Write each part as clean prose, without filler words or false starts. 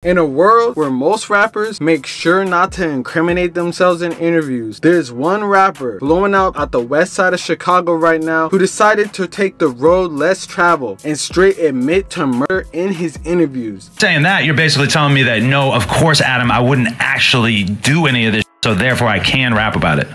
In a world where most rappers make sure not to incriminate themselves in interviews, there's one rapper blowing out at the west side of Chicago right now who decided to take the road less traveled and straight admit to murder in his interviews. Saying that, you're basically telling me that no, of course, Adam, I wouldn't actually do any of this, so therefore I can rap about it.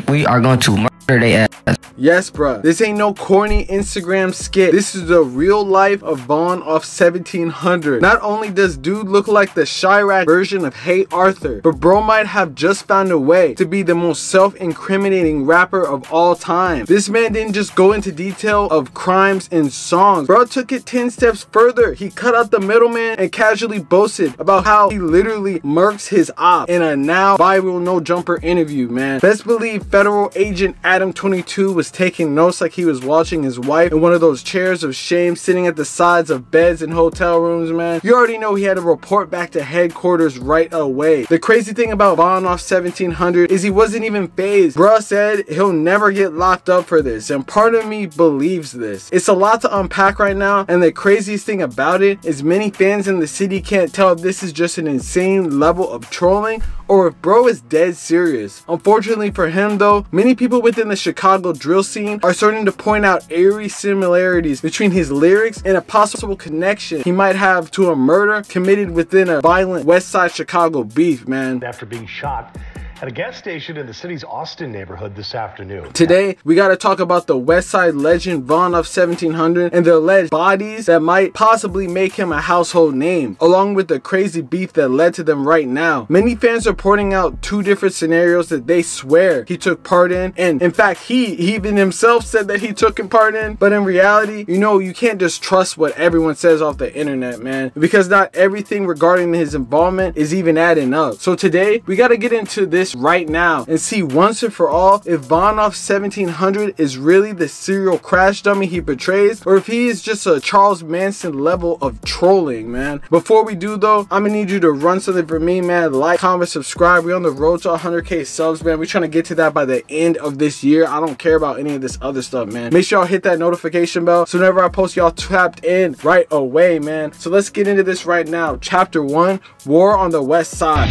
We are going to murder their ass. Yes, bruh. This ain't no corny Instagram skit. This is the real life of Vonoff1700. Not only does dude look like the Chirac version of Hey Arthur, but bro might have just found a way to be the most self-incriminating rapper of all time. This man didn't just go into detail of crimes in songs. Bro took it 10 steps further. He cut out the middleman and casually boasted about how he literally murks his op in a now viral no jumper interview, man. Best believe federal agent Adam 22 was taking notes like he was watching his wife in one of those chairs of shame sitting at the sides of beds in hotel rooms, man. You already know he had to report back to headquarters right away. The crazy thing about Vonoff1700 is he wasn't even fazed. Bruh said he'll never get locked up for this, and part of me believes this. It's a lot to unpack right now, and the craziest thing about it is many fans in the city can't tell if this is just an insane level of trolling or if bro is dead serious. Unfortunately for him though, many people within the Chicago drill scene are starting to point out eerie similarities between his lyrics and a possible connection he might have to a murder committed within a violent West Side Chicago beef, man. After being shot at a gas station in the city's Austin neighborhood this afternoon. Today, we gotta talk about the West Side legend Vonoff1700 and the alleged bodies that might possibly make him a household name, along with the crazy beef that led to them right now. Many fans are pointing out two different scenarios that they swear he took part in, and in fact, he even himself said that he took part in, but in reality, you know, you can't just trust what everyone says off the internet, man, because not everything regarding his involvement is even adding up. So today, we gotta get into this right now and see once and for all if Vonoff1700 is really the serial crash dummy he portrays, or if he is just a Charles Manson level of trolling, man. Before we do though, I'm gonna need you to run something for me, man. Like, comment, subscribe. We're on the road to 100k subs, man. We're trying to get to that by the end of this year. I don't care about any of this other stuff, man. Make sure y'all hit that notification bell so whenever I post, y'all tapped in right away, man. So let's get into this right now. Chapter 1, War on the West Side.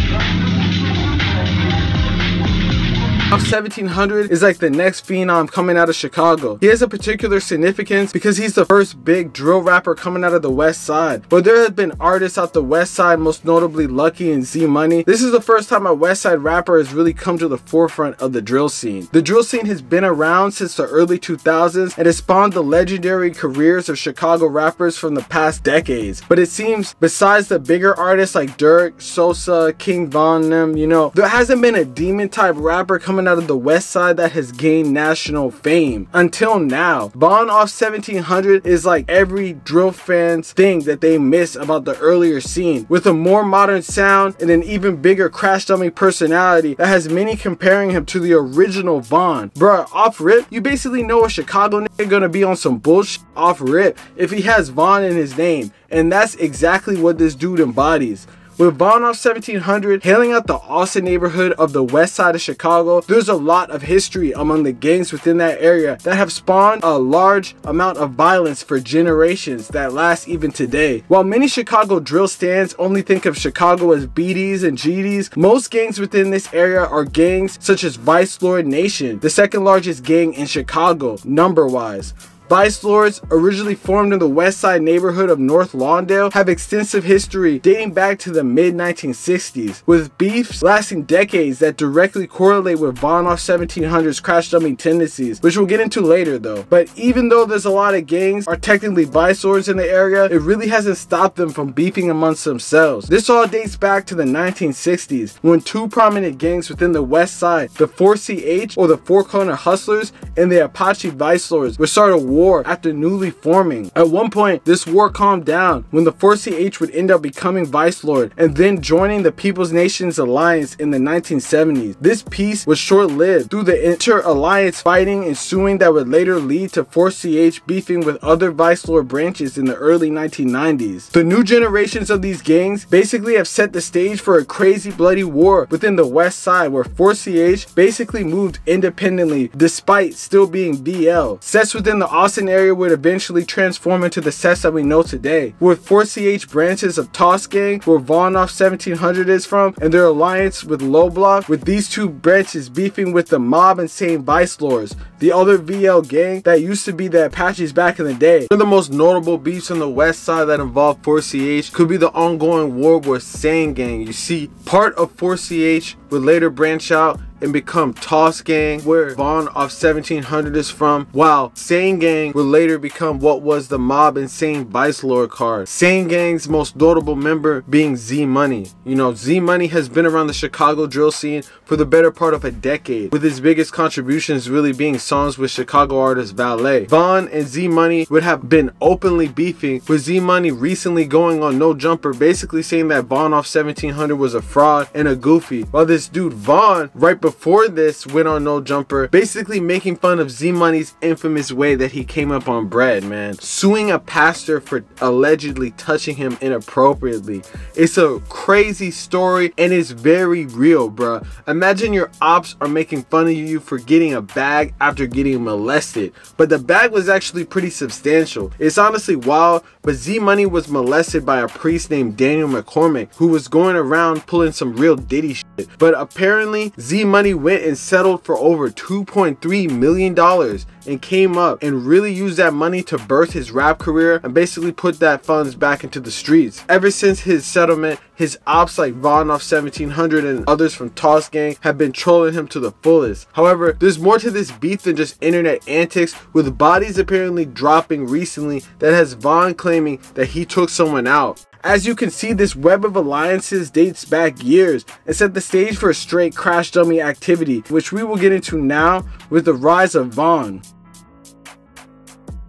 Vonoff1700 is like the next phenom coming out of Chicago. He has a particular significance because he's the first big drill rapper coming out of the West Side. But there have been artists out the West Side, most notably Lucky and Z Money. This is the first time a West Side rapper has really come to the forefront of the drill scene. The drill scene has been around since the early 2000s and has spawned the legendary careers of Chicago rappers from the past decades. But it seems besides the bigger artists like Durk, Sosa, King Von, them, you know, there hasn't been a demon type rapper coming out of the West Side that has gained national fame until now. Vonoff1700 is like every drill fan's thing that they miss about the earlier scene, with a more modern sound and an even bigger crash dummy personality that has many comparing him to the original Von. Bruh, off rip, you basically know a Chicago nigga gonna be on some bullshit off rip if he has Von in his name, and that's exactly what this dude embodies. With Vonoff1700 hailing out the Austin neighborhood of the West Side of Chicago, there's a lot of history among the gangs within that area that have spawned a large amount of violence for generations that last even today. While many Chicago drill stands only think of Chicago as BDs and GDs, most gangs within this area are gangs such as Vice Lord Nation, the second largest gang in Chicago, number-wise. Vice Lords, originally formed in the West Side neighborhood of North Lawndale, have extensive history dating back to the mid-1960s, with beefs lasting decades that directly correlate with Vonoff1700's crash dummy tendencies, which we'll get into later though. But even though there's a lot of gangs are technically Vice Lords in the area, it really hasn't stopped them from beefing amongst themselves. This all dates back to the 1960s, when two prominent gangs within the West Side, the 4CH or the Four Corner Hustlers and the Apache Vice Lords, would start a war after newly forming. At one point, this war calmed down when the 4CH would end up becoming Vice Lord and then joining the People's Nations Alliance in the 1970s. This peace was short-lived through the inter-alliance fighting ensuing that would later lead to 4CH beefing with other Vice Lord branches in the early 1990s. The new generations of these gangs basically have set the stage for a crazy bloody war within the West Side where 4CH basically moved independently despite still being VL. Sets within the Austin Austin area would eventually transform into the sets that we know today, with 4CH branches of Toss Gang, where Vonoff1700 is from, and their alliance with Low Block, with these two branches beefing with the Mob Insane Vice Lords, the other VL gang that used to be the Apaches back in the day. One of the most notable beefs on the west side that involved 4CH could be the ongoing war with Sane Gang. You see, part of 4CH would later branch out and become Toss Gang, where Vonoff1700 is from, while Sane Gang would later become what was the Mob Insane Vice Lord card. Sane Gang's most notable member being Z Money. You know, Z Money has been around the Chicago drill scene for the better part of a decade, with his biggest contributions really being songs with Chicago artist Valet. Von and Z Money would have been openly beefing, with Z Money recently going on No Jumper, basically saying that Vonoff1700 was a fraud and a goofy, while this dude Von, right before this, went on No Jumper, basically making fun of Z Money's infamous way that he came up on bread, man. Suing a pastor for allegedly touching him inappropriately. It's a crazy story and it's very real, bruh. Imagine your ops are making fun of you for getting a bag after getting molested, but the bag was actually pretty substantial. It's honestly wild, but Z Money was molested by a priest named Daniel McCormick, who was going around pulling some real Diddy shit. But apparently Z Money went and settled for over $2.3 million and came up and really used that money to birth his rap career and basically put that funds back into the streets. Ever since his settlement, his ops like Vonoff1700 and others from Toss Gang have been trolling him to the fullest. However, there's more to this beef than just internet antics, with bodies apparently dropping recently that has Von claiming that he took someone out. As you can see, this web of alliances dates back years and set the stage for a straight crash dummy activity, which we will get into now with the rise of Von.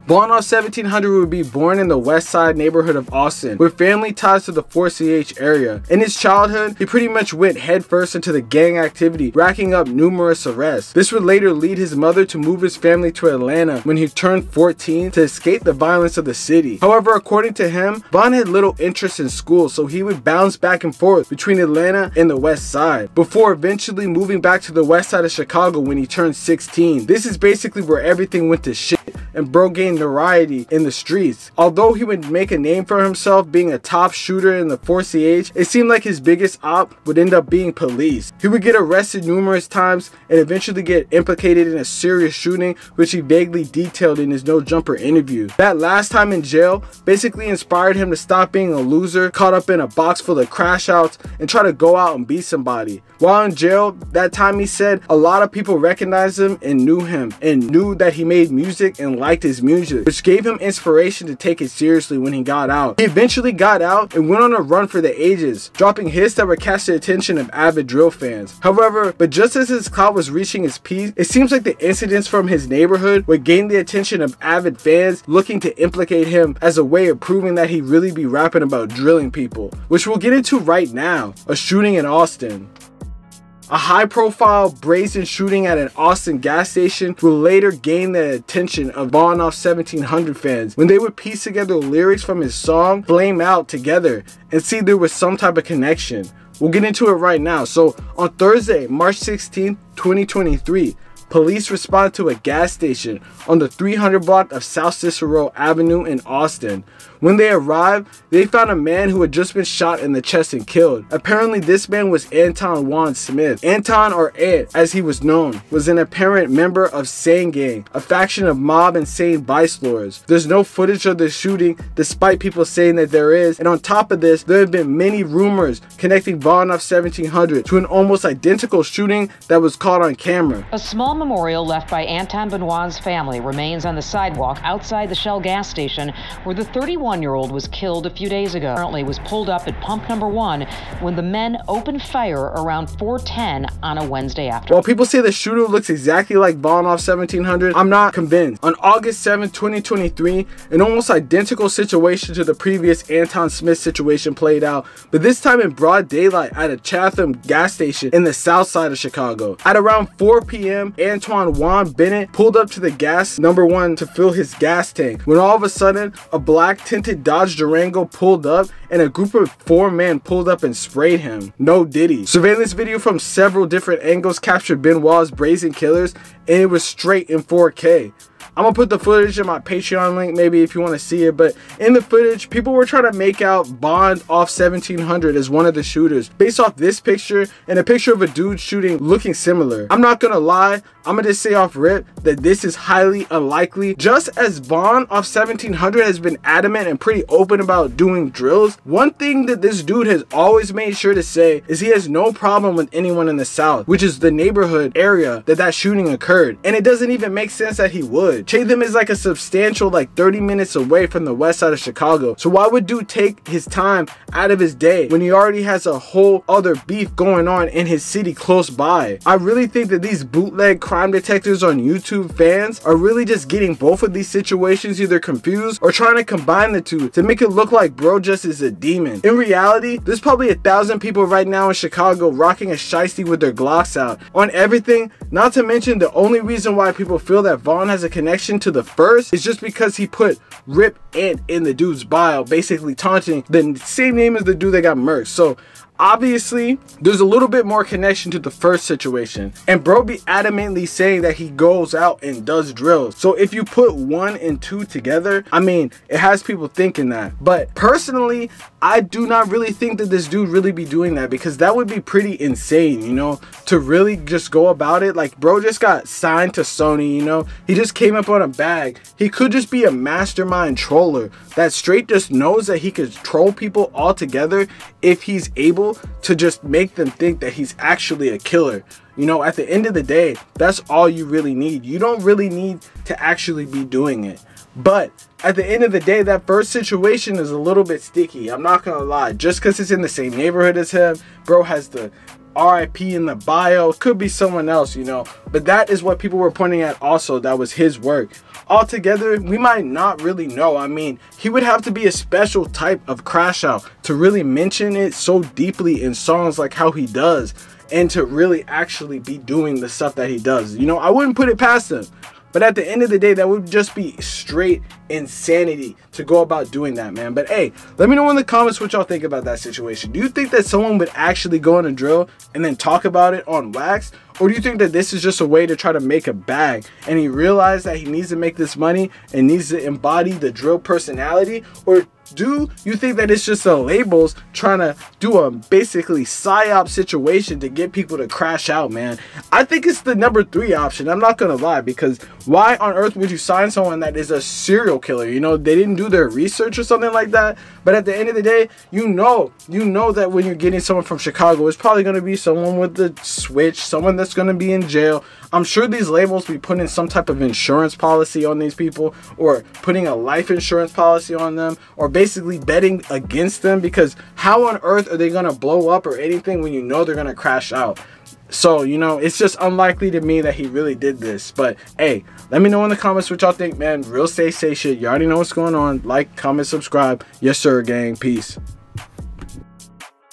Vonoff1700 would be born in the West Side neighborhood of Austin, with family ties to the 4CH area. In his childhood, he pretty much went headfirst into the gang activity, racking up numerous arrests. This would later lead his mother to move his family to Atlanta when he turned 14 to escape the violence of the city. However, according to him, Von had little interest in school, so he would bounce back and forth between Atlanta and the West Side, before eventually moving back to the West Side of Chicago when he turned 16. This is basically where everything went to shit, and bro gained notoriety in the streets. Although he would make a name for himself being a top shooter in the 4CH, it seemed like his biggest op would end up being police. He would get arrested numerous times and eventually get implicated in a serious shooting, which he vaguely detailed in his No Jumper interview. That last time in jail basically inspired him to stop being a loser, caught up in a box full of crash outs, and try to go out and beat somebody. While in jail, that time he said a lot of people recognized him and knew that he made music and liked his music, which gave him inspiration to take it seriously when he got out. He eventually got out and went on a run for the ages, dropping hits that would catch the attention of avid drill fans. However, but just as his clout was reaching its peak, it seems like the incidents from his neighborhood would gain the attention of avid fans looking to implicate him as a way of proving that he really be rapping about drilling people, which we'll get into right now, a shooting in Austin. A high-profile brazen shooting at an Austin gas station will later gain the attention of Vonoff1700 fans when they would piece together lyrics from his song Flame Out together and see there was some type of connection. We'll get into it right now. So on Thursday, March 16, 2023, police responded to a gas station on the 300 block of South Cicero Avenue in Austin. When they arrived, they found a man who had just been shot in the chest and killed. Apparently, this man was Anton Juan Smith. Anton, or Ant as he was known, was an apparent member of Sane Gang, a faction of Mob Insane Vice Lords. There's no footage of the shooting, despite people saying that there is, and on top of this, there have been many rumors connecting Vonoff1700 to an almost identical shooting that was caught on camera. A small memorial left by Anton Benoit's family remains on the sidewalk outside the Shell gas station where the 31-year-old was killed a few days ago. Apparently was pulled up at pump number 1 when the men opened fire around 4:10 on a Wednesday afternoon. While people say the shooter looks exactly like Vonoff1700, I'm not convinced. On August 7, 2023, an almost identical situation to the previous Anton Smith situation played out, but this time in broad daylight at a Chatham gas station in the south side of Chicago. At around 4 p.m., Antoine Juan Bennett pulled up to the gas number 1 to fill his gas tank when all of a sudden a black tinted Dodge Durango pulled up and a group of 4 men pulled up and sprayed him. No Diddy. Surveillance video from several different angles captured Benoit's brazen killers, and it was straight in 4K. I'm gonna put the footage in my Patreon link maybe if you want to see it. But in the footage, people were trying to make out Vonoff1700 as one of the shooters based off this picture and a picture of a dude shooting looking similar. I'm not gonna lie, I'm gonna just say off rip that this is highly unlikely. Just as Vonoff1700 has been adamant and pretty open about doing drills, one thing that this dude has always made sure to say is he has no problem with anyone in the South, which is the neighborhood area that shooting occurred. And it doesn't even make sense that he would. Chatham is like a substantial like 30 minutes away from the west side of Chicago. So why would dude take his time out of his day when he already has a whole other beef going on in his city close by? I really think that these bootleg crime detectives on YouTube fans are really just getting both of these situations either confused or trying to combine the two to make it look like bro just is a demon. In reality, there's probably 1,000 people right now in Chicago rocking a shiesty with their Glocks out on everything. Not to mention the only reason why people feel that Vaughn has a connection to the first is just because he put Rip Ant in the dude's bio, basically taunting the same name as the dude that got murked. So obviously there's a little bit more connection to the first situation, and bro be adamantly saying that he goes out and does drills. So if you put 1 and 2 together, I mean, it has people thinking that. But personally, I do not really think that this dude really be doing that, because that would be pretty insane, you know, to really just go about it. Like bro just got signed to Sony, you know, he just came up on a bag. He could just be a mastermind troller that straight just knows that he could troll people all together if he's able to just make them think that he's actually a killer. You know, at the end of the day, that's all you really need. You don't really need to actually be doing it. But at the end of the day, that first situation is a little bit sticky. I'm not gonna lie. Just because it's in the same neighborhood as him, bro has the RIP in the bio. Could be someone else, you know. But that is what people were pointing at also. That was his work. Altogether, we might not really know. I mean, he would have to be a special type of crash out to really mention it so deeply in songs like how he does, and to really actually be doing the stuff that he does. You know, I wouldn't put it past him. But at the end of the day, that would just be straight insanity to go about doing that, man. But hey, let me know in the comments what y'all think about that situation. Do you think that someone would actually go on a drill and then talk about it on wax? Or do you think that this is just a way to try to make a bag, and he realized that he needs to make this money and needs to embody the drill personality? Or do you think that it's just the labels trying to do a basically psyop situation to get people to crash out, man? I think it's the number 3 option. I'm not gonna lie, because why on earth would you sign someone that is a serial killer? You know, they didn't do their research or something like that. But at the end of the day, you know that when you're getting someone from Chicago, it's probably gonna be someone with the switch, someone that's gonna be in jail. I'm sure these labels be putting some type of insurance policy on these people, or putting a life insurance policy on them, or basically betting against them, because how on earth are they gonna blow up or anything when you know they're gonna crash out? So, you know, it's just unlikely to me that he really did this. But hey, let me know in the comments what y'all think, man. Real say shit. You already know what's going on. Like, comment, subscribe. Yes sir, gang. Peace.